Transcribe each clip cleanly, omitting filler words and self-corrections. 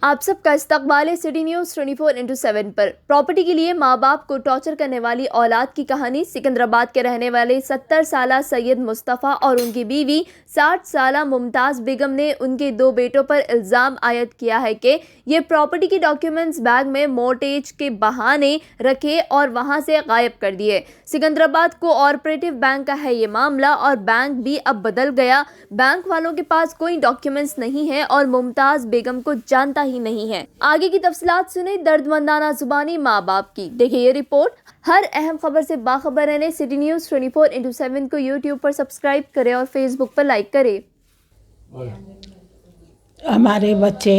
आप सबका इस्तकबाल है सिटी न्यूज़ 24/7 पर। प्रॉपर्टी के लिए माँ बाप को टॉर्चर करने वाली औलाद की कहानी। सिकंदराबाद के रहने वाले 70 साला सैयद मुस्तफ़ा और उनकी बीवी 60 साला मुमताज़ बेगम ने उनके 2 बेटों पर इल्ज़ाम आयद किया है कि ये प्रॉपर्टी के डॉक्यूमेंट्स बैग में मोर्टेज के बहाने रखे और वहां से गायब कर दिए। सिकंदराबाद कोऑपरेटिव बैंक का है ये मामला और बैंक भी अब बदल गया। बैंक वालों के पास कोई डॉक्यूमेंट्स नहीं है और मुमताज़ बेगम को जानता ही नहीं है। आगे की तफसीलात सुने दर्दमंदाना जुबानी माँ बाप की। देखिए ये रिपोर्ट। हर अहम खबर से बाखबर रहने सिटी न्यूज़ 24/7 को यूट्यूब पर सब्सक्राइब करें और फेसबुक पर लाइक करें। हमारे बच्चे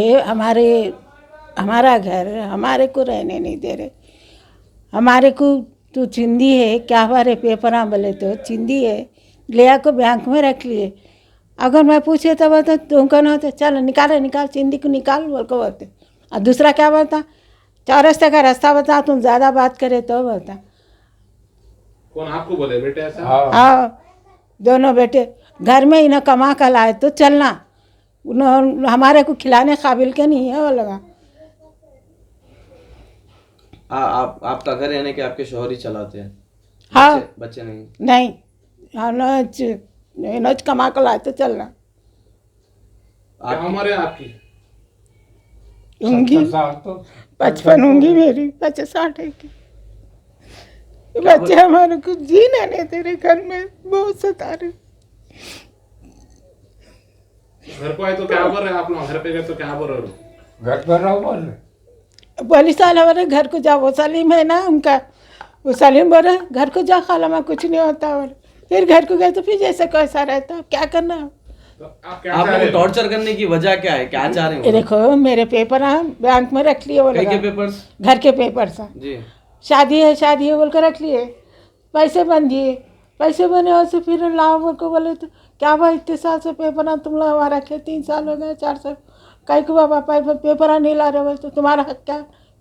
हमारा घर हमारे को रहने नहीं दे रहे। हमारे को तो चिंदी है क्या हमारे पेपर बोले तो चिंदी है ले आको बैंक में रख लिए। अगर मैं पूछे तो बोलते तुम कौन होते चलो निकाल चिंदी को निकाल बोल को बोलते। और दूसरा क्या बोलता चौरस्ते का रास्ता बता तुम ज़्यादा बात करे तो बोलता। कौन आपको बोले बेटे ऐसा? हाँ दोनों बेटे घर में इन्हें कमा कर लाए तो चलना हमारे को खिलाने काबिल के नहीं है वो लगा। आपका घर यानी कि आपके शौहर ही चलाते हैं? हाँ बच्चे नहीं? नहीं नच कमा कर लाए तो चलना। क्या उम्र है आपकी? होंगी 55 होंगी मेरी 50-60 है की। बच्चे हमारे को जीने नहीं दे रहे घर में बहुत सता रहे। घर को आए तो क्या बोल रहे हैं आप लोग? घर पे गए तो क्या बोल रहे हो? घर पर रहो बोल रहे पुलिस वाले हमारे घर को जाओ। वो सलीम है ना उनका वो सलीम बोल रहे घर को जा खाला में कुछ नहीं होता। और फिर घर को गए तो फिर जैसे कैसा रहता क्या करना। तो आप क्या आप चाह रहे लोग हो? टॉर्चर करने की वजह क्या है? क्या चाह रहे ये हो? देखो मेरे पेपर बैंक में रख लिए वो कई के लगा। पेपर्स? घर के पेपर सा जी शादी है बोल कर रख लिए। पैसे बन दिए पैसे बने और से फिर लाओ बोल को बोले तो क्या भाई इतने साल से पेपर तुम लोग हमारा रखे 3 साल हो गए 4 साल कई को बाबा पेपर नहीं ला रहे तो तुम्हारा हक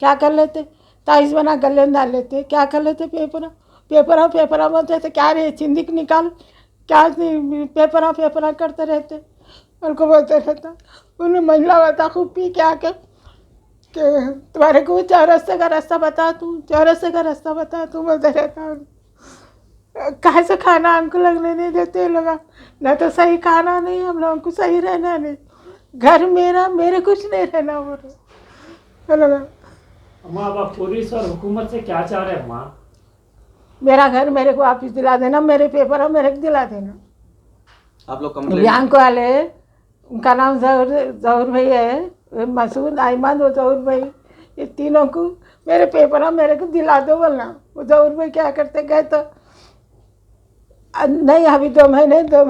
क्या कर लेते ताइज बना गले में डाल लेते क्या कर लेते पेपर बोलते थे क्या रे चिंदी को निकाल क्या पेपर करते रहते उनको बोलते रहता। उन्हें महिला बता खूब पी के आके कि तुम्हारे को चौरस्ते का रास्ता बता तू बोलते रहता। कहाँ से खाना हमको लगने नहीं देते लगा ना तो सही खाना नहीं हम लोगों को सही रहना नहीं घर मेरे कुछ नहीं रहना वो लगा। माँ अब पुलिस और हुकूमत से क्या चाह रहे हैं माँ? मेरा घर मेरे को वापिस दिला देना मेरे पेपर मेरे को दिला देना। आप लोग कंप्लेंट? बैंक वाले उनका नाम जहूर भाई है मसूद आईमान और जहूर भाई ये तीनों को मेरे पेपर मेरे को दिला दो बोलना। वो जहूर भाई क्या करते गए तो नहीं अभी 2 महीने जो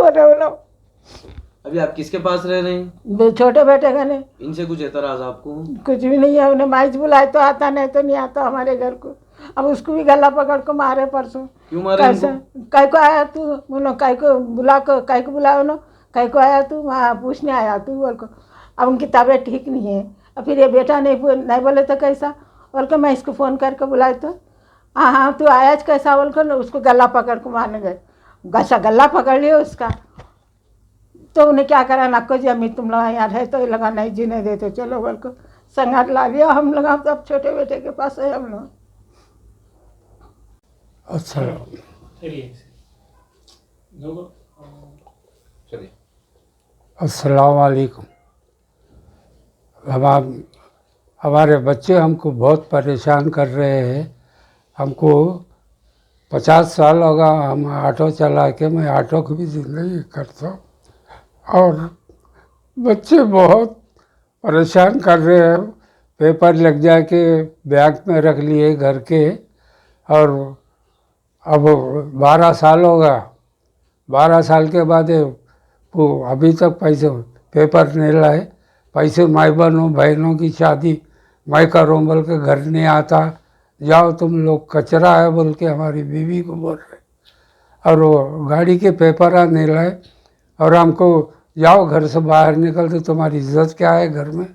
रहे हो लोग। अभी आप किसके पास रह रहे हैं? छोटे बेटे का नहीं इनसे कुछ एतराज आपको? कुछ भी नहीं है। उन्हें माइज बुलाए तो आता नहीं तो नहीं आता हमारे घर को। अब उसको भी गला पकड़ को मारे परसों। क्यों मारे कैसे इनको? कई को आया तू बोलो कई को बुलाओ नो कई को आया तू वहाँ पूछने आया तू बोल को। अब उनकी तबीयत ठीक नहीं है। अब फिर ये बेटा नहीं बोले तो कैसा बोल के मैं इसको फ़ोन करके बुलाए तो हाँ तू आया कैसा बोल कर उसको गला पकड़ को मारने गए। गला पकड़ लिया उसका तो उन्हें क्या करा नक्को जी अम्मी तुम लोग यहाँ रहे तो लगा नहीं जीने देते चलो बोल को संगात ला लिया हम लोग। अब छोटे बेटे के पास है हम लोग। अच्छा चलिए अस्सलाम वालेकुम। हमारे बच्चे हमको बहुत परेशान कर रहे हैं। हमको 50 साल होगा हम ऑटो चला के मैं ऑटो की भी ज़िंदगी करता हूँ और बच्चे बहुत परेशान कर रहे हैं। पेपर लग जाके बैग में रख लिए घर के और अब 12 साल होगा। 12 साल के बाद वो अभी तक पैसे पेपर नहीं लाए। पैसे माई बहनों की शादी मैं करूँ बोल के घर नहीं आता। जाओ तुम लोग कचरा है बोल के हमारी बीवी को बोल रहे और वो गाड़ी के पेपर नहीं लाए और हमको जाओ घर से बाहर निकल तो तुम्हारी इज्जत क्या है घर में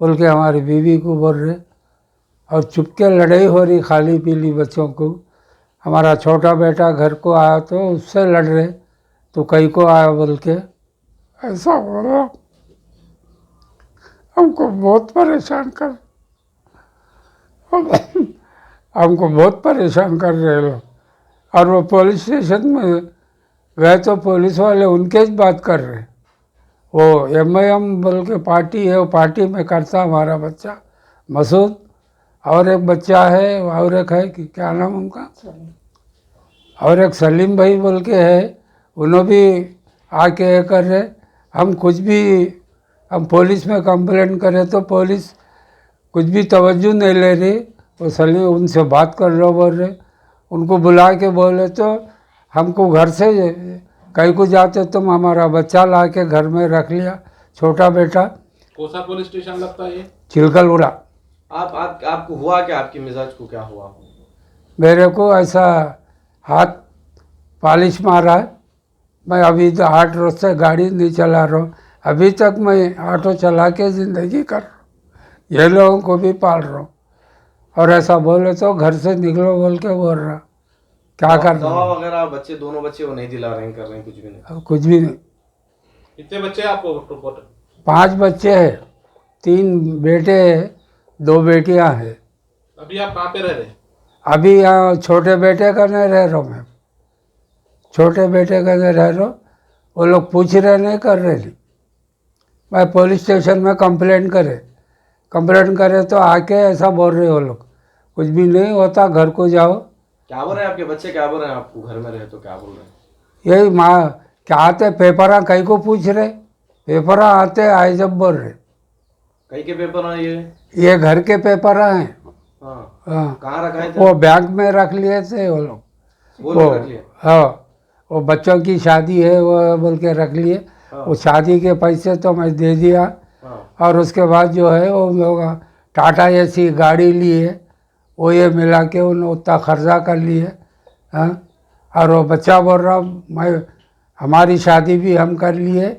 बोल के हमारी बीवी को बोल रहे। और चुपके लड़ाई हो रही खाली पीली बच्चों को। हमारा छोटा बेटा घर को आया तो उससे लड़ रहे तो कई को आया बोल के ऐसा हो रहा। हमको बहुत परेशान कर हमको बहुत परेशान कर रहे लोग। और वो पुलिस स्टेशन में गए तो पुलिस वाले उनके ही बात कर रहे। वो एमआईएम बोल के पार्टी है, वो पार्टी में करता हमारा बच्चा मसूद, और एक बच्चा है, और एक है कि क्या नाम उनका, और एक सलीम भाई बोल के है, उन्होंने भी आके ये कर रहे। हम कुछ भी, हम पुलिस में कंप्लेंट करें तो पुलिस कुछ भी तवज्जो नहीं ले रही। वो सलीम उनसे बात कर लो बोल रहे, उनको बुला के बोले तो हमको घर से कहीं को जाते तुम हमारा बच्चा ला के घर में रख लिया, छोटा बेटा। कौन सा पुलिस स्टेशन लगता है ये? चिलकलगुड़ा। आपको हुआ क्या? आपके मिजाज को क्या हुआ? मेरे को ऐसा हाथ पालिश मारा है। मैं अभी तो 8 रोज से गाड़ी नहीं चला रहा हूँ। अभी तक मैं ऑटो चला के ज़िंदगी कर रहा हूँ, ये लोगों को भी पाल रहा हूँ। और ऐसा बोले तो घर से निकलो बोल के बोल रहा, क्या कर दवा रहा हूँ? वगैरह बच्चे, दोनों बच्चे वो नहीं दिला रहे हैं, कर रहे हैं, कुछ भी नहीं? अब कुछ भी नहीं। कितने बच्चे हैं आपको टोटल? 5 बच्चे हैं, 3 बेटे हैं, 2 बेटियां हैं। अभी आप कहाँ पे रह रहे हैं? अभी यहाँ छोटे बेटे का नहीं रह रहा हूँ मैं, छोटे बेटे का नहीं रह रहा हूँ। वो लोग पूछ रहे नहीं कर रहे नहीं। मैं पुलिस स्टेशन में कंप्लेंट करे तो आके ऐसा बोल रहे वो लोग, कुछ भी नहीं होता, घर को जाओ। क्या बोल रहे हैं आपके बच्चे? क्या बोल रहे हैं आपको? घर में रहे तो क्या बोल रहे हैं? यही माँ क्या आते पेपर कहीं को पूछ रहे, पेपर आते आए जब बोल रहे, कहीं के पेपर हैं ये घर के पेपर हैं। हाँ, हाँ, कहाँ रखाए थे? वो बैंक में रख लिए थे वो लोग। वो लोग रख लिए? हाँ, वो बच्चों की शादी है वो बोल के रख लिए। वो शादी के पैसे तो मैं दे दिया। हाँ। और उसके बाद जो है वो लोग टाटा एसी गाड़ी लिए, वो ये मिला के उन्होंने उतना खर्चा कर लिए। हाँ, और वो बच्चा बोल रहा मैं, हमारी शादी भी हम कर लिए,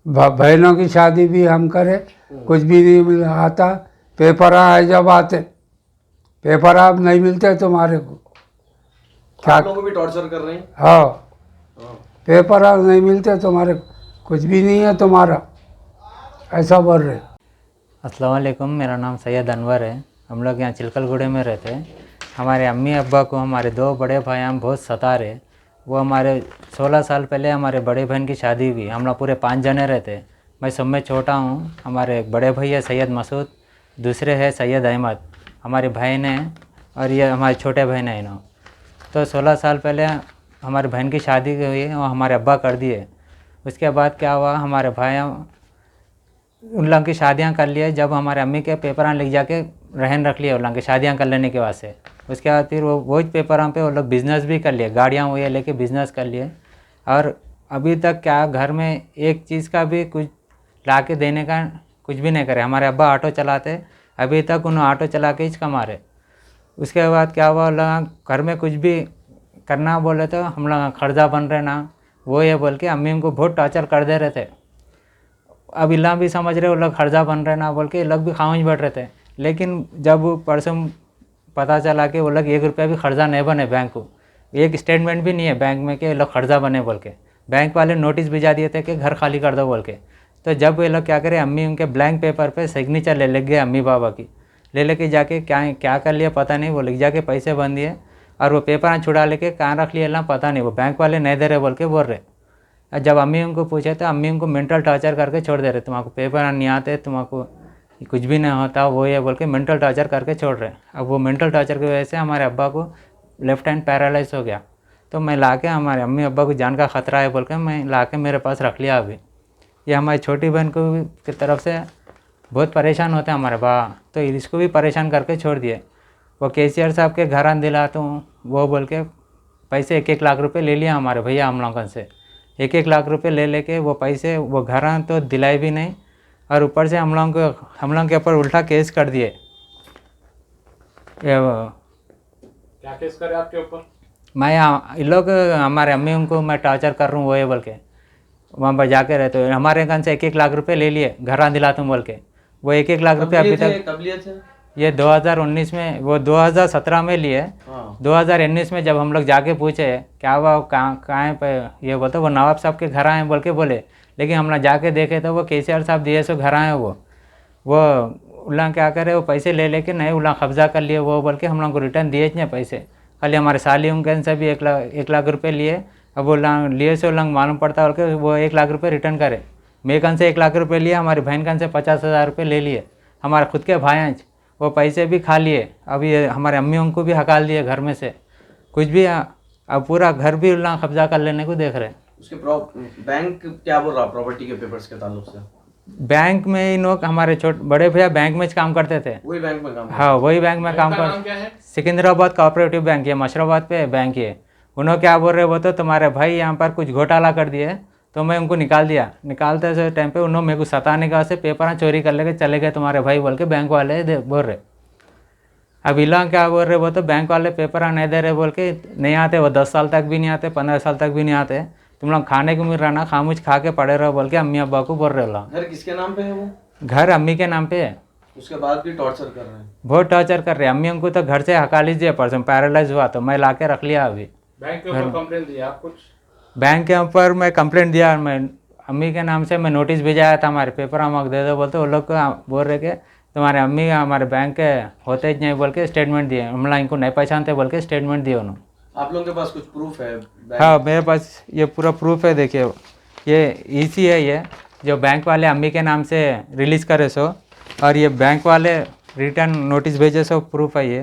बहनों की शादी भी हम करें, कुछ भी नहीं मिल आता। पेपर आए जब आते, पेपर आप नहीं मिलते तुम्हारे को क्या? आप लोगों को भी टॉर्चर कर रहे हैं? हाँ, हाँ। पेपर आप नहीं मिलते तुम्हारे, कुछ भी नहीं है तुम्हारा, ऐसा बोल रहे। अस्सलाम वालेकुम, मेरा नाम सैयद अनवर है। हम लोग यहाँ चिलकलगुड़े में रहते हैं। हमारे अम्मी अब्बा को हमारे 2 बड़े भाई हम बहुत सता रहे। वो हमारे 16 साल पहले हमारे बड़े बहन की शादी हुई। हम लोग पूरे 5 जने रहते। मैं सब में छोटा हूँ। हमारे बड़े भाई है सैयद मसूद, दूसरे है सैयद अहमद, हमारे बहन है, और ये हमारे छोटे बहन है इन्हों। तो 16 साल पहले हमारे बहन की शादी हुई और हमारे अब्बा कर दिए। उसके बाद क्या हुआ, हमारे भाई उन लोगों की शादियाँ कर लिए। जब हमारे अम्मी के पेपर लिख जाके रहन रख लिए उन लोगों की शादियाँ कर लेने के वास्ते। उसके बाद फिर वो पेपर पे वो लोग बिज़नेस भी कर लिए, गाड़ियाँ वो ये लेके बिज़नेस कर लिए। और अभी तक क्या घर में एक चीज़ का भी कुछ ला के देने का कुछ भी नहीं करे। हमारे अब्बा ऑटो चलाते, अभी तक उन्हें ऑटो चला के ही कमा रहे। उसके बाद क्या हुआ, लोग घर में कुछ भी करना बोले तो हम लोग खर्चा बन रहे ना, वो ये बोल के अम्मी उनको बहुत टॉर्चर कर दे रहे थे। अब इला भी समझ रहे वो लोग खर्चा बन रहे ना बोल के, लोग भी खामोश बैठ रहे थे। लेकिन जब परसों पता चला कि वो लोग 1 रुपया भी खर्चा नहीं बने, बैंक को एक स्टेटमेंट भी नहीं है बैंक में कि ये लोग खर्चा बने बोल के, बैंक वाले नोटिस भिजा दिए थे कि घर खाली कर दो बोल के। तो जब ये लोग क्या करे, अम्मी उनके ब्लैंक पेपर पे सिग्नेचर ले गए अम्मी बाबा की, ले लेके जाके क्या कर लिया पता नहीं, वो लिख जाके पैसे बन दिए और वो पेपर छुड़ा लेके कहाँ रख लिया पता नहीं, वो बैंक वाले नहीं दे रहे बोल के बोल रहे। और जब अम्मी उनको पूछे तो अम्मी उनको मेंटल टॉर्चर करके छोड़ दे रहे, तुम्हारे पेपर नहीं आते, तुम्हारे कुछ भी नहीं होता, वो ये बोल के मेंटल टॉर्चर करके छोड़ रहे। अब वो मेंटल टॉर्चर की वजह से हमारे अब्बा को लेफ्ट हैंड पैरालाइज हो गया। तो मैं ला के, हमारे अम्मी अब्बा को जान का ख़तरा है बोल के मैं ला के मेरे पास रख लिया। अभी ये हमारी छोटी बहन को की तरफ से बहुत परेशान होते हैं हमारे बा, तो इसको भी परेशान करके छोड़ दिए। वो केसीआर साहब के घर दिलाता हूँ वो बोल के पैसे 1-1 लाख रुपए ले लिया हमारे भैया हम लोगों से। 1-1 लाख रुपए ले लेके वो पैसे वो घर तो दिलाए भी नहीं, और ऊपर से हम लोगों के ऊपर उल्टा केस कर दिए। क्या केस करे आपके ऊपर? मैं इन लोग हमारे अम्मी उनको मैं टॉर्चर कर रहा हूँ वो ये बोल के, वहाँ पर जाके रहते हो हमारे घर से 1-1 लाख रुपए ले लिए, घर दिलाता हूँ बोल के। वो 1-1 लाख रुपए अभी तक, कब लिए थे? ये 2019 में, वो 2017 में लिए। 2019 में जब हम लोग जाके पूछे क्या हुआ, कहाँ पे, ये बोलते वो नवाब साहब के घर आए बोल के बोले, लेकिन हम लोग जाके देखे तो वो केसीआर साहब दिए सो घर आए वो उल्ला क्या करे, वो पैसे ले लेके नहीं उल्ला कब्जा कर लिए, वो बोल के हम लोग को रिटर्न दिए नहीं पैसे। खाली हमारे साली उनके से भी 1 लाख रुपये लिए। अब वो लिए से उल्ला मालूम पड़ता बोल के वो 1 लाख रुपये रिटर्न करे। मेरे कन से 1 लाख रुपये लिए, हमारी बहन कन से 50,000 रुपये ले लिए। हमारे खुद के भाई वो पैसे भी खा लिए। अब ये हमारे अम्मी उनको भी हकाल दिए घर में से, कुछ भी। अब पूरा घर भी उल्ला कब्जा कर लेने को देख रहे। उसके बैंक क्या बोल रहा प्रॉपर्टी के पेपर्स के ताल्लुक से? बैंक में इन लोग हमारे बड़े भैया बैंक में काम करते थे। वही बैंक में काम? हाँ, वही बैंक में काम कर। सिकंदराबाद कोऑपरेटिव बैंक, ये मशराबाद पे बैंक है। उन्होंने क्या बोल रहे, वो तो तुम्हारे भाई यहाँ पर कुछ घोटाला कर दिए, तो मैं उनको निकाल दिया। निकालते से टाइम पे उन्होंने मेरे को सताने का से पेपर चोरी कर लेके चले गए तुम्हारे भाई बोल के बैंक वाले बोल रहे। अब इला क्या बोल रहे, वो तो बैंक वाले पेपर नहीं दे रहे बोल के नहीं आते, वो 10 साल तक भी नहीं आते, 15 साल तक भी नहीं आते। तुम लोग खाने को मिल रहा ना, खामुश खा के पड़े रहो बोल के अम्मी अब्बा को बोल रहे हो। घर किसके नाम पे है वो? घर अम्मी के नाम पे है। उसके बाद भी टॉर्चर कर रहे हैं? बहुत टॉर्चर कर रहे हैं। अम्मी उनको तो घर से हका लीजिए, परसों पैरालाइज हुआ तो मैं ला के रख लिया। अभी बैंक के ऊपर कंप्लेंट दिया आप कुछ? बैंक के ऊपर मैं कंप्लेंट दिया, मैं अम्मी के नाम से मैं नोटिस भेजाया था, हमारे पेपर हम दे दो बोलते। वो लोग को बोल रहे कि तुम्हारे अम्मी हमारे बैंक के होते ही नहीं बोल के स्टेटमेंट दिए, हम लोग इनको नहीं पहचानते बोल के स्टेटमेंट दिए उन्होंने। आप लोगों के पास कुछ प्रूफ है? हाँ, मेरे पास ये पूरा प्रूफ है। देखिए ये इसी है, ये जो बैंक वाले अम्मी के नाम से रिलीज़ करे सो, और ये बैंक वाले रिटर्न नोटिस भेजे सो प्रूफ है ये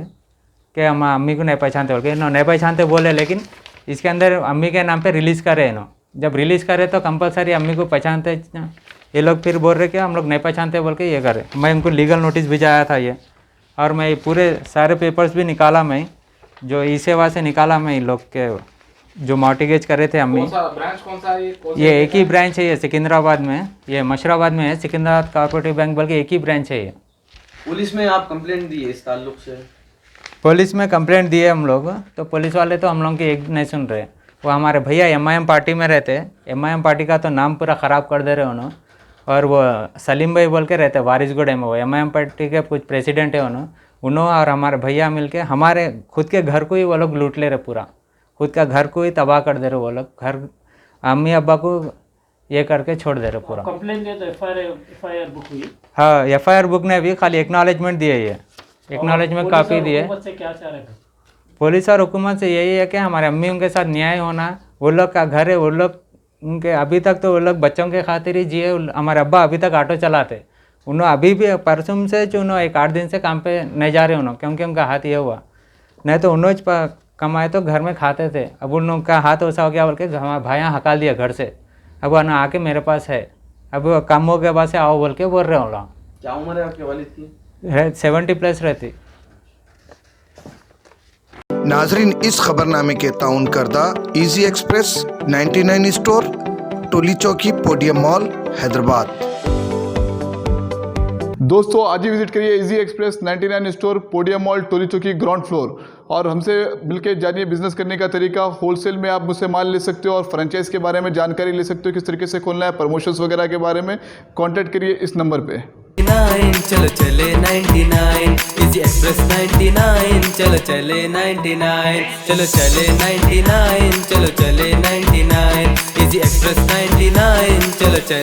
कि हम अम्मी को नहीं पहचानते बोल के। नहीं पहचानते बोले, लेकिन इसके अंदर अम्मी के नाम पे रिलीज़ करे इन्होंने। जब रिलीज़ करे तो कंपलसरी अम्मी को पहचानते। ये लोग फिर बोल रहे कि हम लोग नहीं पहचानते बोल के ये करे। मैं उनको लीगल नोटिस भिजाया था ये, और मैं पूरे सारे पेपर्स भी निकाला, मैं जो ई सेवा से निकाला मैं इन लोग के जो मॉर्टिगेज करे थे अम्मी। ब्रांच कौन सा है? ये एक ही ब्रांच है, ये सिकंदराबाद में, ये मशराबाद में है। सिकंदराबाद कोऑपरेटिव बैंक बोल के एक ही ब्रांच है ये। पुलिस में आप कंप्लेंट दी है इस ताल्लुक से? पुलिस में कंप्लेंट दिए हम लोग, तो पुलिस वाले तो हम लोग की एक नहीं सुन रहे। वो हमारे भैया MIM पार्टी में रहते, MIM पार्टी का तो नाम पूरा ख़राब कर दे रहे उन्होंने। और वो सलीम भाई बोल के रहते वारिसगुड़े में, वो MIM पार्टी के कुछ प्रेसिडेंट है उन्होंने और हमारे भैया मिलके हमारे खुद के घर को ही वो लोग लूट ले रहे, पूरा खुद का घर को ही तबाह कर दे रहे वो लोग। घर अम्मी अब्बा को ये करके छोड़ दे रहे पूरा। कंप्लेंट दिया तो FIR बुक हुई? हाँ, FIR बुक ने भी खाली एक्नॉलेजमेंट दिए, ये एक्नॉलेजमेंट कापी दिए। से क्या चाह रहे थे? पुलिस और हुकूमत से यही है कि हमारे अम्मी उनके साथ न्याय होना। वो लोग का घर है, वो लोग उनके अभी तक तो वो लोग बच्चों के खातिर ही जिए। हमारे अब्बा अभी तक ऑटो चलाते, उन्होंने अभी भी परसों से जो उन्होंने 1-8 दिन से काम पे नहीं जा रहे उन्होंने, क्योंकि उनका हाथ ये हुआ। नहीं तो उन्होंने कमाए तो घर में खाते थे। अब उनका हाथ वैसा हो गया बोल के हमारे भाइयाँ हकाल दिया घर से। अब वो ना आके मेरे पास है, अब वो कम हो गया बाद से आओ बोल के बोल रहे हो। क्या उम्र है आपके वालिद की? 70+ रहती। नाजरीन, इस खबरनामे के ताउन करदा इजी एक्सप्रेस 99 स्टोर, टोली चौकी, पोडियम मॉल, हैदराबाद। दोस्तों आज ही विजिट करिए easy express 99 store, podium mall, Toli Chowki, ground floor, और हमसे मिलकर जानिए बिजनेस करने का तरीका। होलसेल में आप मुझसे माल ले सकते हो और फ्रेंचाइज के बारे में जानकारी ले सकते हो, किस तरीके से खोलना है, प्रमोशंस वगैरह के बारे में। कांटेक्ट करिए इस नंबर पे। चलो चले 99 इजी एक्सप्रेस 99, चलो चले 99, चलो चले 99, चलो चले 99 इजी एक्सप्रेस 99, चलो चले।